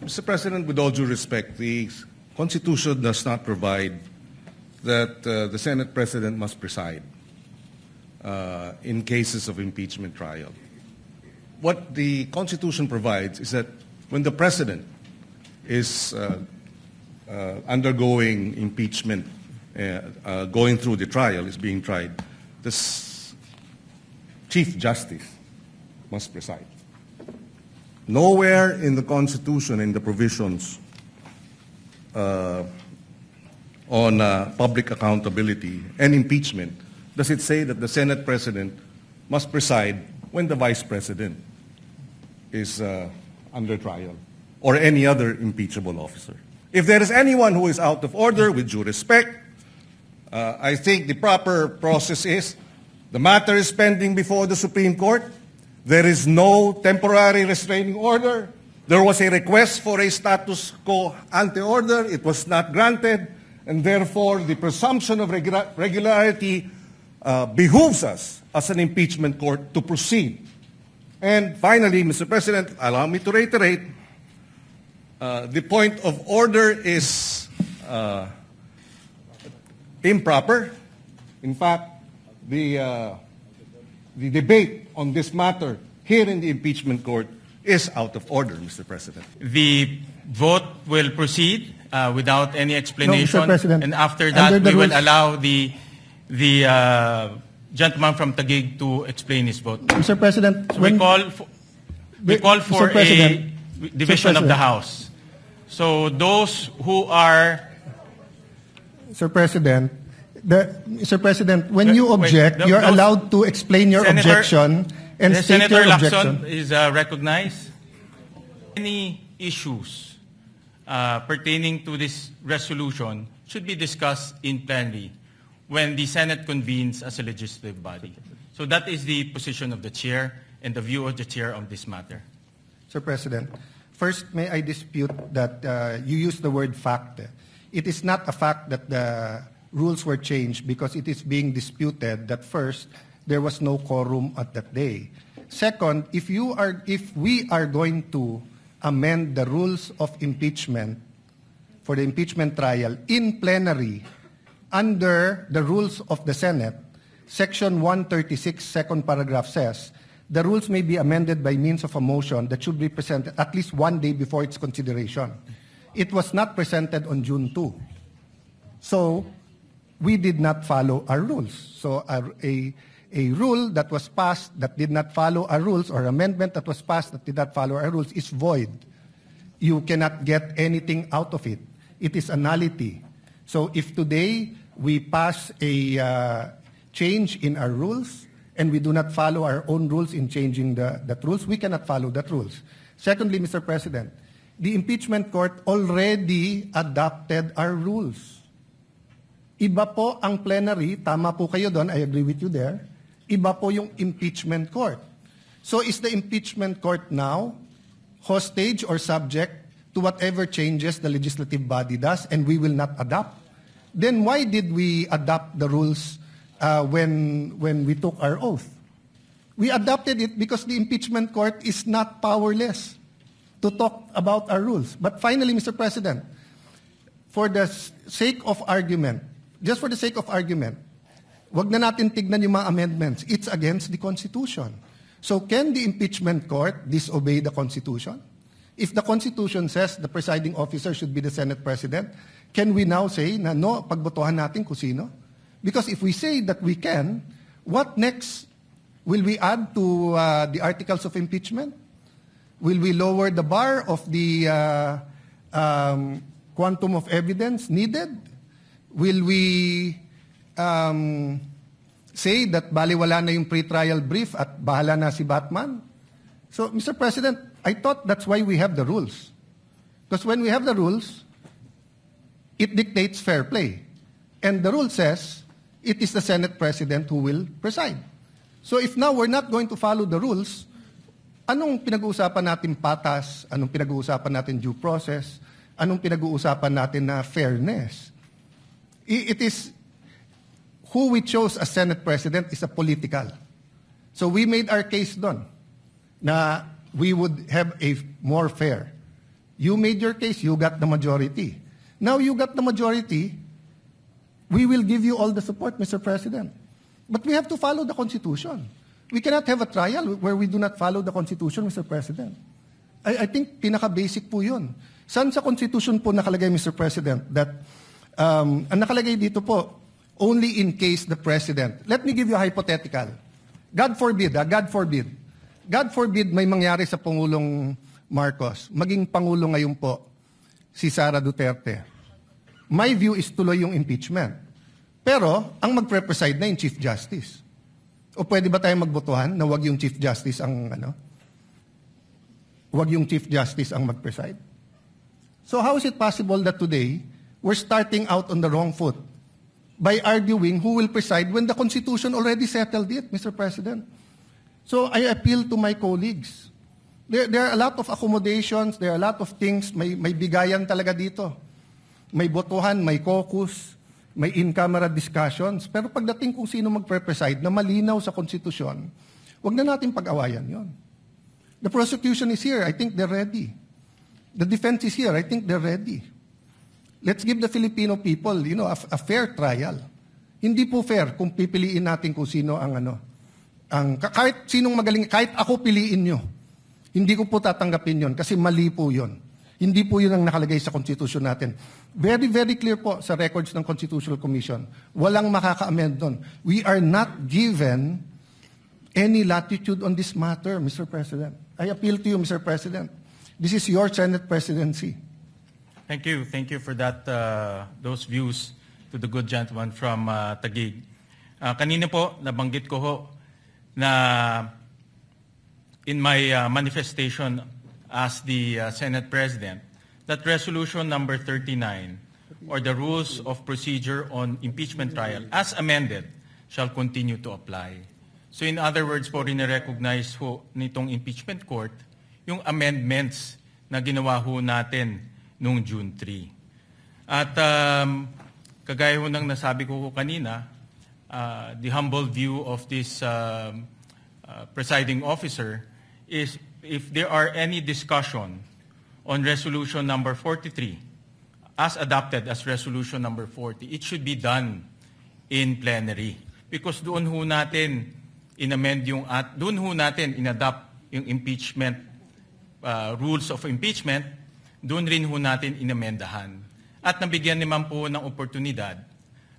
Mr. President, with all due respect, the Constitution does not provide that the Senate President must preside in cases of impeachment trial. What the Constitution provides is that when the President is undergoing impeachment, going through the trial, is being tried, the Chief Justice must preside. Nowhere in the Constitution, in the provisions on public accountability and impeachment, does it say that the Senate President must preside when the Vice President is under trial or any other impeachable officer. If there is anyone who is out of order, with due respect, I think the proper process is the matter is pending before the Supreme Court. There is no temporary restraining order. There was a request for a status quo ante order. It was not granted, and therefore the presumption of regularity behooves us as an impeachment court to proceed. And finally, Mr. President, allow me to reiterate, the point of order is improper. In fact, the debate on this matter here in the impeachment court is out of order, Mr. President. The vote will proceed without any explanation. No, Mr. President. And after that, we will allow the gentleman from Taguig to explain his vote. Mr. President, So we call for a division of the House. So those who are... Mr. President, when you object, you're allowed to explain your objection and state Senator your Lacson objection. is recognized. Any issues pertaining to this resolution should be discussed in plenary when the Senate convenes as a legislative body. So that is the position of the chair and the view of the chair on this matter. Mr. President, first, may I dispute that you used the word fact. It is not a fact that the rules were changed because it is being disputed that first, there was no quorum at that day. Second, if we are going to amend the rules of impeachment for the impeachment trial in plenary under the rules of the Senate, Section 136, second paragraph says, the rules may be amended by means of a motion that should be presented at least one day before its consideration. It was not presented on June 2. So, we did not follow our rules. So, a rule that was passed that did not follow our rules or amendment that was passed that did not follow our rules is void. You cannot get anything out of it. It is a nullity. So, if today we pass a change in our rules and we do not follow our own rules in changing the rules, we cannot follow that rules. Secondly, Mr. President, the impeachment court already adopted our rules. Iba po ang plenary, tama po kayo doon, I agree with you there. Iba po yung impeachment court. So is the impeachment court now hostage or subject to whatever changes the legislative body does and we will not adopt? Then why did we adopt the rules when we took our oath? We adopted it because the impeachment court is not powerless to talk about our rules. But finally, Mr. President, for the sake of argument, just for the sake of argument, wag na natin tignan yung mga amendments. It's against the Constitution. So can the impeachment court disobey the Constitution? If the Constitution says the presiding officer should be the Senate President, can we now say na no, pagbotohan natin kung sino? Because if we say that we can, what next? Will we add to the articles of impeachment? Will we lower the bar of the quantum of evidence needed? Will we say that baliwala na yung pre-trial brief at bahala na si Batman? So, Mr. President, I thought that's why we have the rules. Because when we have the rules, it dictates fair play. And the rule says it is the Senate President who will preside. So if now we're not going to follow the rules, anong pinag-uusapan natin patas? Anong pinag-uusapan natin due process? Anong pinag-uusapan natin na fairness? It is who we chose as Senate President is a political. So we made our case doon na we would have a more fair You made your case, you got the majority. Now you got the majority, we will give you all the support, Mr. President. But we have to follow the Constitution. We cannot have a trial where we do not follow the Constitution, Mr. President. I think pinaka-basic po yun. Saan sa Constitution po nakalagay, Mr. President, that ang nakalagay dito po, only in case the President. Let me give you a hypothetical. God forbid, God forbid. God forbid may mangyari sa Pangulong Marcos, maging Pangulo ngayon po, si Sara Duterte. My view is tuloy yung impeachment. Pero, ang magpre-preside na yung Chief Justice. O pwede ba tayo magbotohan na wag yung Chief Justice ang, wag yung Chief Justice ang mag-preside? So how is it possible that today, we're starting out on the wrong foot by arguing who will preside when the Constitution already settled it, Mr. President? So I appeal to my colleagues. There are a lot of accommodations, there are a lot of things, may bigayan talaga dito. May botohan, may caucus, may in-camera discussions. Pero pagdating kung sino magpre-preside na malinaw sa konstitusyon, wag na natin pag-awayan yon. The prosecution is here. I think they're ready. The defense is here. I think they're ready. Let's give the Filipino people, a fair trial. Hindi po fair kung pipiliin natin kung sino ang kahit sinong magaling, kahit ako piliin nyo. Hindi ko po tatanggapin yon kasi mali po yon. Hindi po yun ang nakalagay sa Constitution natin. Very, very clear po sa records ng Constitutional Commission. Walang makaka-amend doon. We are not given any latitude on this matter, Mr. President. I appeal to you, Mr. President. This is your Senate presidency. Thank you. Thank you for that, those views to the good gentleman from Taguig. Kanina po, nabanggit ko ho na in my manifestation as the Senate President, that resolution number 39, or the rules of procedure on impeachment trial, as amended, shall continue to apply. So in other words po, rin-recognize ho nitong impeachment court yung amendments na ginawa ho natin noong June 3. At kagaya ho ng nasabi ko kanina, the humble view of this presiding officer is if there are any discussion on resolution number 43, as adopted as resolution number 40, it should be done in plenary. Because doon ho natin in-amend doon ho natin in-adopt yung impeachment, rules of impeachment, doon rin ho natin in-amendahan. At nabigyan naman po ng oportunidad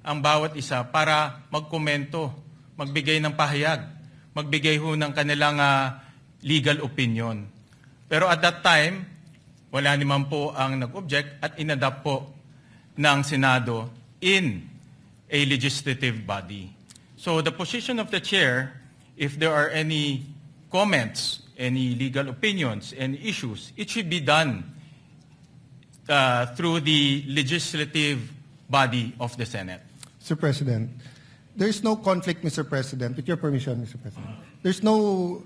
ang bawat isa para magkomento, magbigay ng pahayag, magbigay ho ng kanilang legal opinion. Pero at that time, wala naman po ang nag-object at inadapt po ng Senado in a legislative body. So the position of the chair, if there are any comments, any legal opinions, and issues, it should be done through the legislative body of the Senate. Mr. President, there is no conflict, Mr. President. With your permission, Mr. President. There's no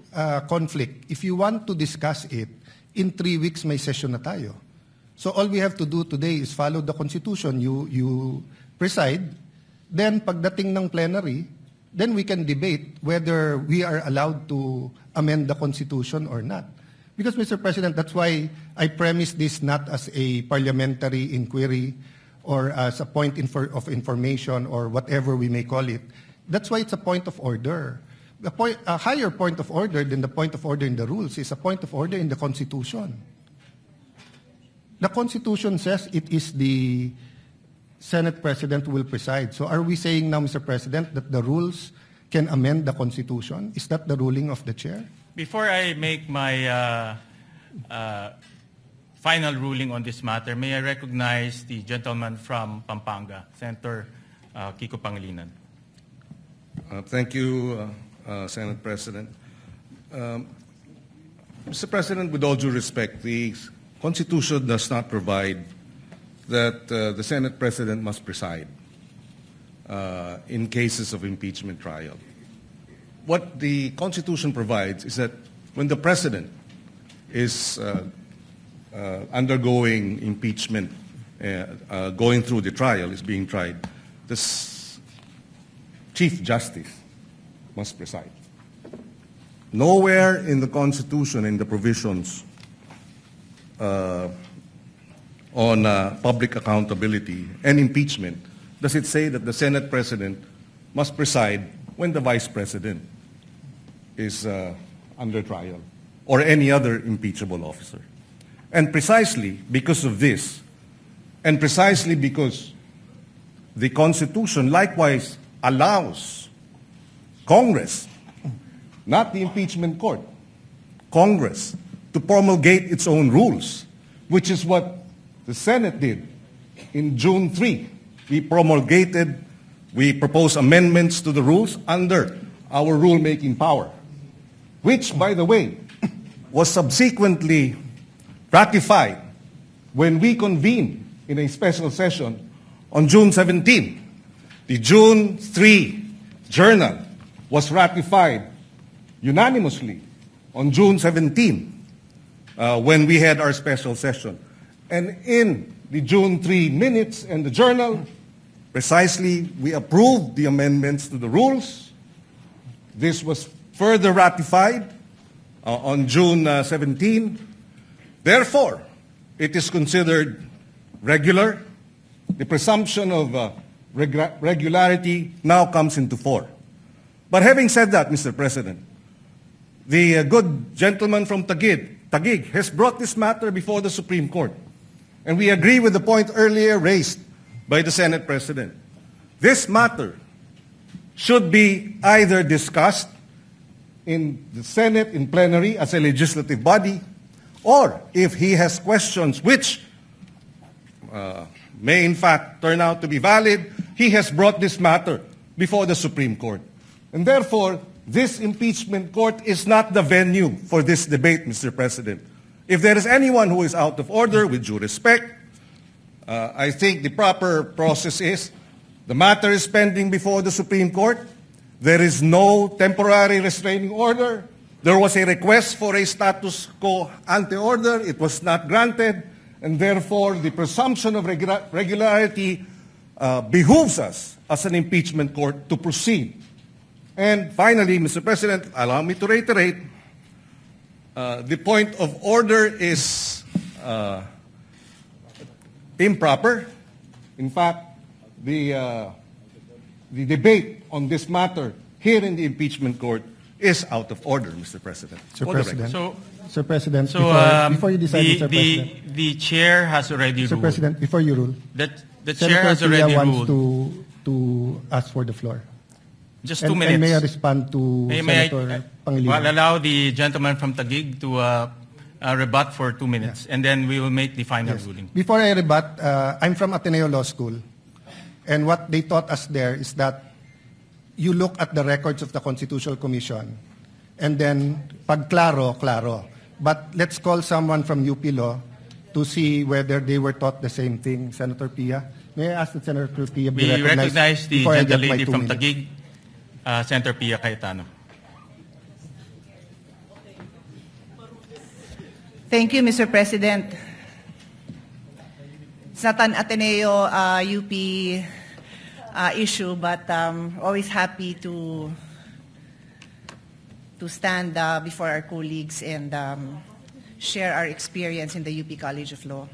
conflict. If you want to discuss it, in 3 weeks may session na tayo. So all we have to do today is follow the Constitution. You preside. Then pagdating ng plenary, then we can debate whether we are allowed to amend the Constitution or not. Because, Mr. President, that's why I premise this not as a parliamentary inquiry or as a point of information or whatever we may call it. That's why it's a point of order. A higher point of order than the point of order in the rules is a point of order in the Constitution. The Constitution says it is the Senate President who will preside. So are we saying now, Mr. President, that the rules can amend the Constitution? Is that the ruling of the chair? Before I make my final ruling on this matter, may I recognize the gentleman from Pampanga, Senator Kiko Pangilinan. Thank you, Senate President. Mr. President, with all due respect, the Constitution does not provide that the Senate President must preside in cases of impeachment trial. What the Constitution provides is that when the President is undergoing impeachment, going through the trial, is being tried, the Chief Justice must preside. Nowhere in the Constitution, in the provisions on public accountability and impeachment does it say that the Senate President must preside when the Vice President is under trial or any other impeachable officer. And precisely because of this, and precisely because the Constitution likewise allows Congress, not the impeachment court, Congress, to promulgate its own rules, which is what the Senate did in June 3. We proposed amendments to the rules under our rulemaking power, which, by the way, was subsequently ratified when we convened in a special session on June 17. The June 3 journal was ratified unanimously on June 17 when we had our special session. And in the June 3 minutes and the journal, precisely we approved the amendments to the rules. This was further ratified on June 17. Therefore, it is considered regular. The presumption of regularity now comes into force. But having said that, Mr. President, the good gentleman from Taguig has brought this matter before the Supreme Court. And we agree with the point earlier raised by the Senate President. This matter should be either discussed in the Senate in plenary as a legislative body, or if he has questions which may in fact turn out to be valid, he has brought this matter before the Supreme Court. And therefore, this impeachment court is not the venue for this debate, Mr. President. If there is anyone who is out of order, with due respect, I think the proper process is the matter is pending before the Supreme Court. There is no temporary restraining order. There was a request for a status quo ante order. It was not granted. And therefore, the presumption of regularity behooves us as an impeachment court to proceed. And finally, Mr. President, allow me to reiterate, the point of order is improper. In fact, the debate on this matter here in the impeachment court is out of order, Mr. President. Sir For the President. record. Sir President, So before you decide, Mr. President. the chair has already Mr. ruled. President, before you rule, The chair has Senator already Pia wants ruled. to ask for the floor. Just 2 minutes. And may I respond to May Senator I Pangilinan? allow the gentleman from Taguig to rebut for 2 minutes, and then we will make the final ruling. Before I rebut, I'm from Ateneo Law School, and what they taught us there is that you look at the records of the Constitutional Commission, and then pag klaro, klaro. But let's call someone from UP Law to see whether they were taught the same thing. Senator Pia, may I ask that Senator Pia be We recognized recognize the before I get my gentlelady 2 from minutes? Taguig, Senator Pia Cayetano. Thank you, Mr. President. It's not an Ateneo UP issue, but always happy to stand before our colleagues and share our experience in the UP College of Law.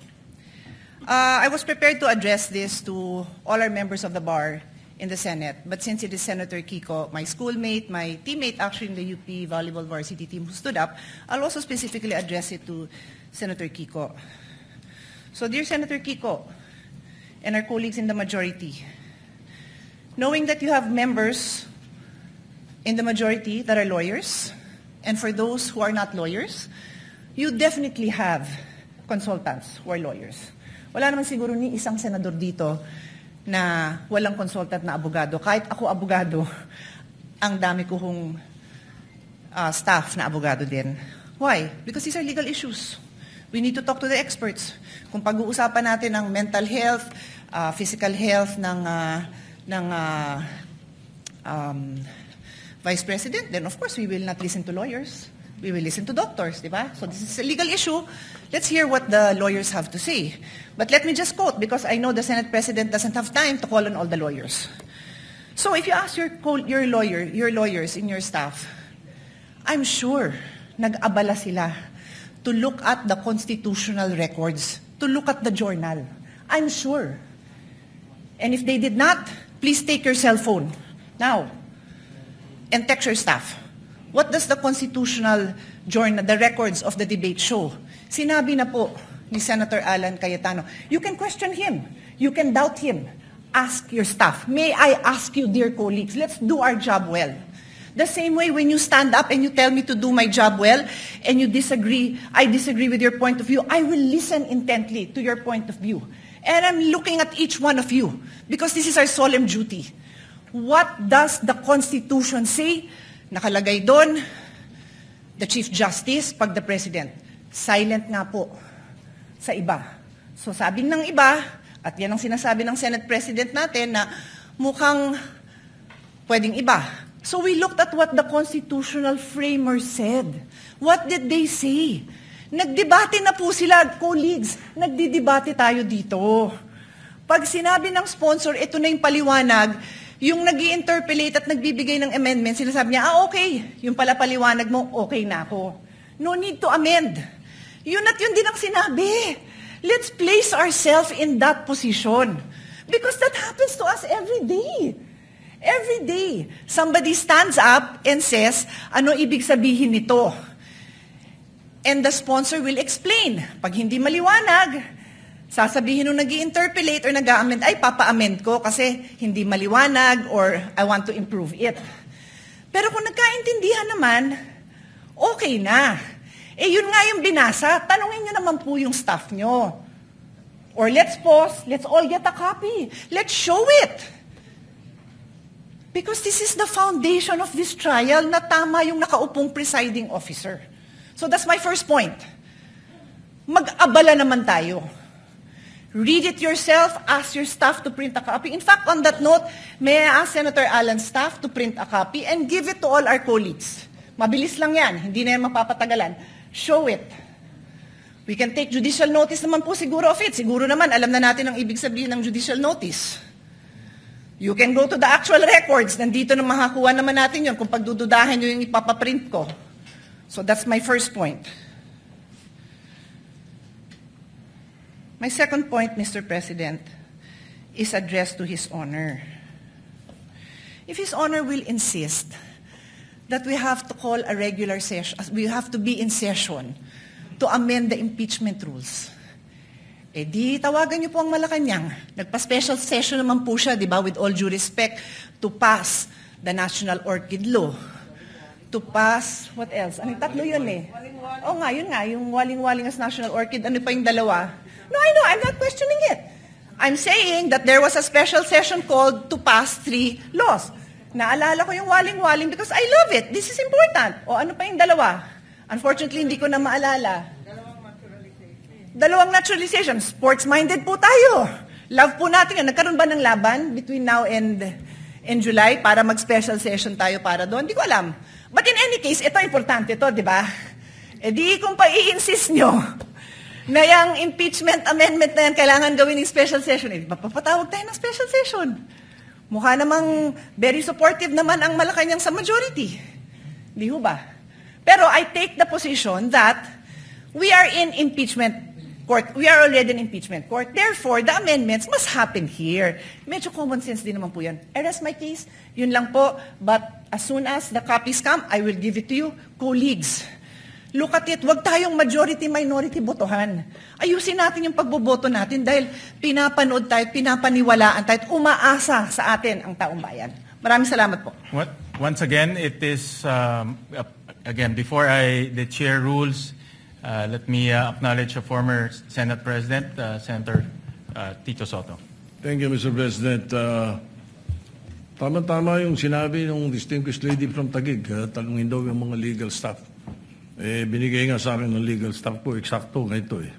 I was prepared to address this to all our members of the bar in the Senate, but since it is Senator Kiko, my schoolmate, my teammate actually in the UP volleyball varsity team who stood up, I'll also specifically address it to Senator Kiko. So dear Senator Kiko and our colleagues in the majority, knowing that you have members in the majority that are lawyers, and for those who are not lawyers, you definitely have consultants who are lawyers. Wala naman siguro ni isang senador dito na walang consultant na abogado. Kahit ako abogado, ang dami ko hong staff na abogado din. Why? Because these are legal issues. We need to talk to the experts. Kung pag-uusapan natin ang mental health, physical health ng Vice President, then of course we will not listen to lawyers. We will listen to doctors, di ba? So this is a legal issue. Let's hear what the lawyers have to say. But let me just quote, because I know the Senate President doesn't have time to call on all the lawyers. So if you ask your lawyers in your staff, I'm sure nag-abala sila to look at the constitutional records to look at the journal. I'm sure. And if they did not, please take your cell phone now and text your staff. What does the constitutional journal, the records of the debate show? Sinabi na po ni Senator Alan Cayetano, you can question him, you can doubt him, ask your staff. May I ask you, dear colleagues, let's do our job well. The same way when you stand up and you tell me to do my job well and you disagree, I disagree with your point of view, I will listen intently to your point of view. And I'm looking at each one of you because this is our solemn duty. What does the Constitution say? Nakalagay doon, the Chief Justice, pag the President. Silent nga po sa iba. So sabi ng iba, at yan ang sinasabi ng Senate President natin na mukhang pwedeng iba. So we looked at what the constitutional framers said. What did they say? Nagdebate na po sila, colleagues. Nagdidebate tayo dito. Pag sinabi ng sponsor, ito na yung paliwanag, yung nag-i-interpolate at nagbibigay ng amendment, sinasabi niya, okay, yung pala paliwanag mo, okay na ako. No need to amend. Yun at yun din ang sinabi. Let's place ourselves in that position. Because that happens to us every day. Every day, somebody stands up and says, ano ibig sabihin nito? And the sponsor will explain. Pag hindi maliwanag, sasabihin nung nag-i-interpolate or nag-a-amend, ay, papa-amend ko kasi hindi maliwanag or I want to improve it. Pero kung nagkaintindihan naman, okay na. Eh, yun nga yung binasa. Tanungin nyo naman po yung staff nyo. Or let's pause, let's all get a copy. Let's show it. Because this is the foundation of this trial na tama yung nakaupong presiding officer. So that's my first point. Mag-abala naman tayo. Read it yourself, ask your staff to print a copy. In fact, on that note, may I ask Senator Alan's staff to print a copy and give it to all our colleagues. Mabilis lang yan, hindi na yan mapapatagalan. Show it. We can take judicial notice naman po siguro of it. Siguro naman, alam na natin ang ibig sabihin ng judicial notice. You can go to the actual records. Nandito na makakuha naman natin yun kung pagdududahan nyo yung ipapaprint ko. So that's my first point. My second point, Mr. President, is addressed to His Honor. If His Honor will insist that we have to call a regular session, we have to be in session to amend the impeachment rules, eh di tawagan niyo po ang Malacanang. Nagpa-special session naman po siya, di ba, with all due respect, to pass the National Orchid Law. To pass, what else? Ano, tatlo yun eh. Oo nga, yun nga, yung waling-waling as National Orchid, ano pa yung dalawa? No, I know, I'm not questioning it. I'm saying that there was a special session called to pass 3 laws. Naalala ko yung waling-waling because I love it. This is important. O ano pa yung dalawa? Unfortunately, hindi ko na maalala. Dalawang naturalization. Sports-minded po tayo. Love po natin yan. Nagkaroon ba ng laban between now and July para mag-special session tayo para doon? Hindi ko alam. But in any case, ito importante ito, di ba? Eh di kung pa-i-insist nyo na yung impeachment amendment na yan kailangan gawin ng special session, eh, papatawag tayo ng special session. Mukha namang very supportive naman ang Malacanang sa majority. Di ho ba? Pero I take the position that we are in impeachment court. We are already in impeachment court. Therefore, the amendments must happen here. Medyo common sense din naman po yan. I rest my case. Yun lang po. But as soon as the copies come, I will give it to you. Colleagues, look at it. Huwag tayong majority-minority botohan. Ayusin natin yung pagboboto natin dahil pinapanood tayo, pinapaniwalaan tayo, at umaasa sa atin ang taong bayan. Maraming salamat po. Once again, it is, again, before the chair rules, let me acknowledge a former Senate President, Senator Tito Soto. Thank you, Mr. President. Tama-tama yung sinabi ng distinguished lady from Taguig. Tanungin daw yung mga legal staff. Binigay nga sa akin ng legal staff ko, eksakto nga ito eh.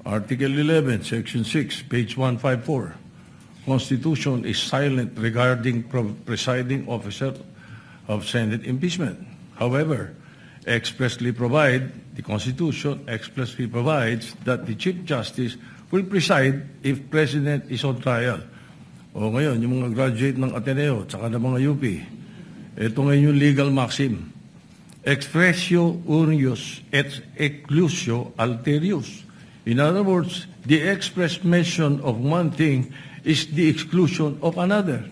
Article 11, Section 6, page 154. Constitution is silent regarding presiding officer of Senate impeachment. However, the Constitution expressly provides that the Chief Justice will preside if President is on trial. O ngayon, yung mga graduate ng Ateneo at saka ng mga UP, ito ngayon yung legal maxim. Expressio unius et exclusio alterius. In other words, the express mention of one thing is the exclusion of another.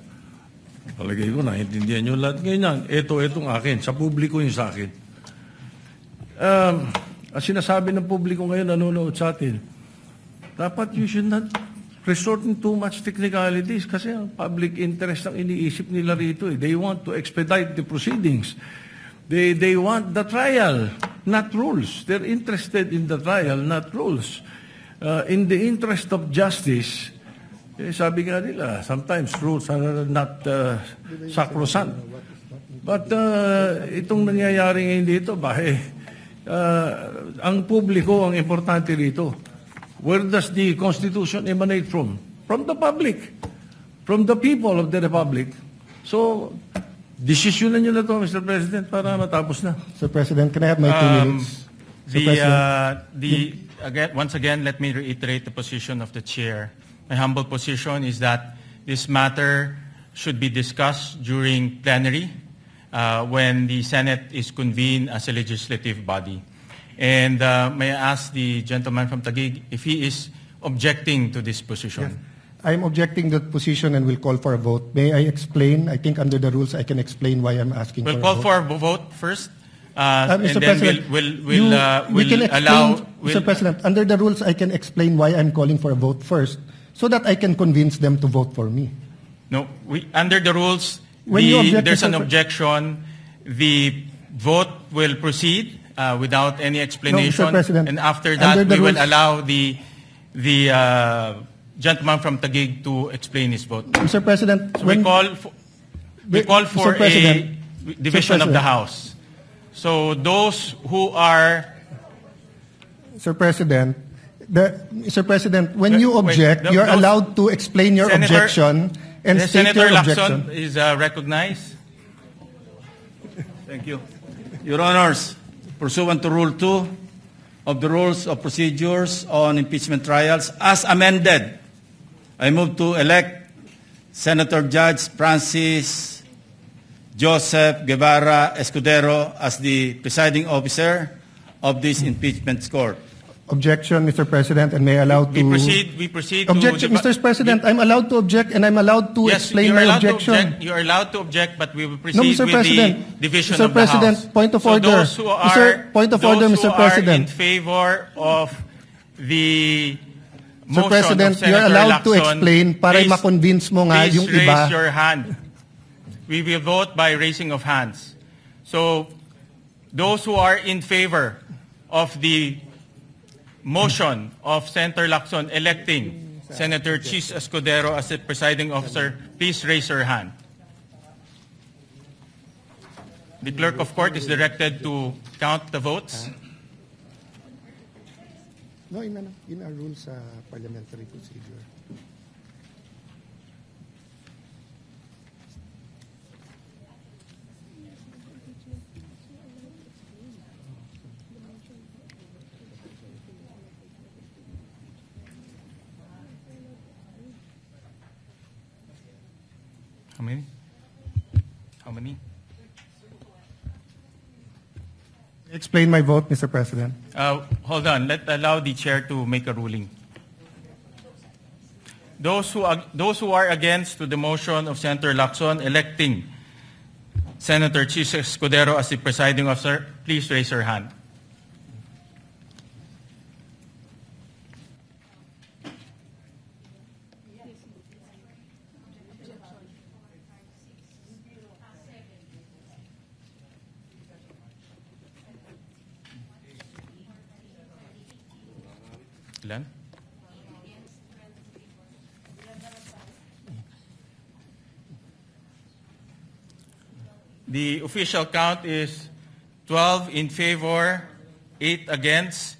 Palagay ko, naintindihan nyo lahat ganyan. Itong akin, sa publiko yung sa akin. Ang sinasabi ng publiko ngayon, nanonood sa atin, dapat you should not resort in too much technicalities kasi ang public interest ang iniisip nila rito. They want to expedite the proceedings. They want the trial, not rules. They're interested in the trial, not rules. In the interest of justice, sabi nga nila, sometimes rules are not sacrosanct. But itong nangyayari ngayon dito, ang publiko ang importante rito. Where does the Constitution emanate from? From the public. From the people of the Republic. So, desisyonan nyo na to, Mr. President, para matapos na. Sir President, can I have my 2 minutes? Sir President. Once again, let me reiterate the position of the chair. My humble position is that this matter should be discussed during plenary when the Senate is convened as a legislative body. And may I ask the gentleman from Taguig if he is objecting to this position? Yes. I'm objecting to that position and will call for a vote. May I explain? I think under the rules I can explain why I'm asking We'll for a vote. call for a vote first, and Mr. then President, we'll Mr. President, under the rules I can explain why I'm calling for a vote first so that I can convince them to vote for me. No, under the rules, When you object, there's Mr. an objection. The vote will proceed without any explanation. No, Mr. President, and after that, under the we will rules- allow the gentleman from Taguig to explain his vote. Mr. President, So we call for Mr. President, a division of the House. So those who are Mr. President, Mr. President, when you Wait, object, you're those- allowed to explain your Senator- objection and state Senator your Lacson objection. is recognized. Thank you. Your Honors, pursuant to Rule 2 of the Rules of Procedures on Impeachment Trials, as amended, I move to elect Senator Judge Francis Joseph Guevara Escudero as the presiding officer of this impeachment court. Objection, Mr. President, and may I allow to... We proceed Objection, to... Mr. President, I'm allowed to object and I'm allowed to Yes, explain you're my allowed to objection. object. You're allowed to object, but we will proceed No, Mr. with President. the division Mr. of President, the House. point of So order. those who are, Point of order, those Mr. who President. are in favor of the Sir motion President, of Senator you're allowed to Lacson, explain para please- ma-convince mo nga please yung iba. raise your hand. We will vote by raising of hands. So those who are in favor of the motion of Senator Lacson electing Senator Chis Escudero as the presiding officer, please raise your hand. The clerk of court is directed to count the votes. No, in our rules parliamentary procedure. How many? How many? Explain my vote, Mr. President. Hold on. Allow the chair to make a ruling. Those who are against to the motion of Senator Lacson electing Senator Chis Escudero as the presiding officer, please raise your hand. Ilan? The official count is 12 in favor, 8 against.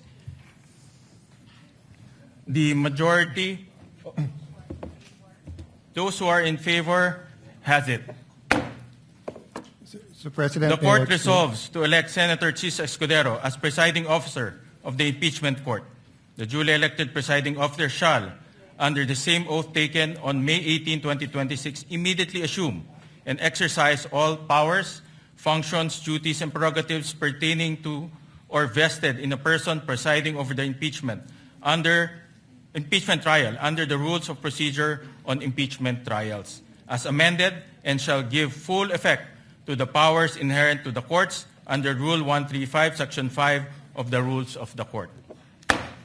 The majority, those who are in favor, has it. Mr. President, The may I court explain? resolves to elect Senator Chis Escudero as presiding officer of the impeachment court. The duly elected presiding officer shall, under the same oath taken on May 18, 2026, immediately assume and exercise all powers, functions, duties, and prerogatives pertaining to or vested in a person presiding over the impeachment under impeachment trial under the rules of procedure on impeachment trials as amended, and shall give full effect to the powers inherent to the courts under Rule 135, Section 5 of the Rules of the Court.